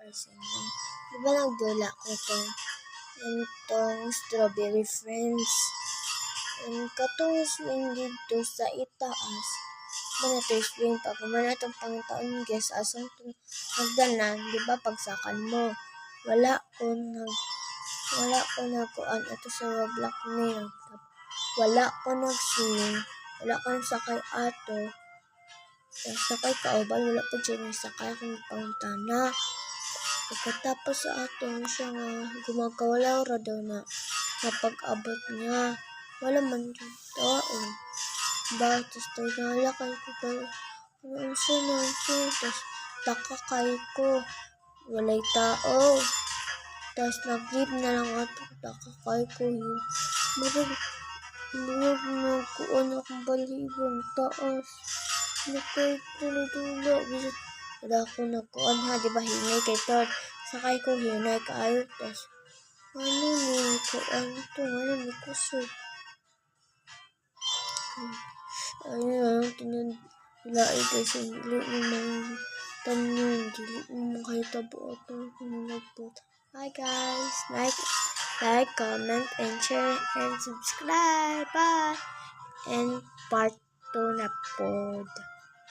person. Di ba nagdula ko itong strawberry friends. And katong swing dito sa itaas. Mana to swing pag kumana itong pangtaon guys asang nagdanan, di ba pagsakan mo. Wala ko nakuan ito sa Roblox niya. Wala ko nag-swing. Wala ko sakay ato. Sakay kauban, wala po dyan yung sakay akong pangtana. Pagkatapos sa ato siya nga gumagawala ra daw na napag-abot niya. Wala man dyan tao. Tapos nalakay ko kayo. Ano siya na ito? Tapos takakay ko. Walay tao. Tapos nag-leave na lang ato. Takakay ko yun. Marag nagkuhan akong balibong taas. Nakay tulog-tulog. Wala ako nagkuhan ha. Diba hinay kay Tor? Sakay ko hinay kaayo. Tapos ano ni kuhan ito? Ano ni kusog? Ayun, tinadilai guys. Hindi mo mga tanong. Hindi mo kayo tabo at nagpot. Hi guys. Like, comment, and share, and subscribe. Bye. And part 2 na pod.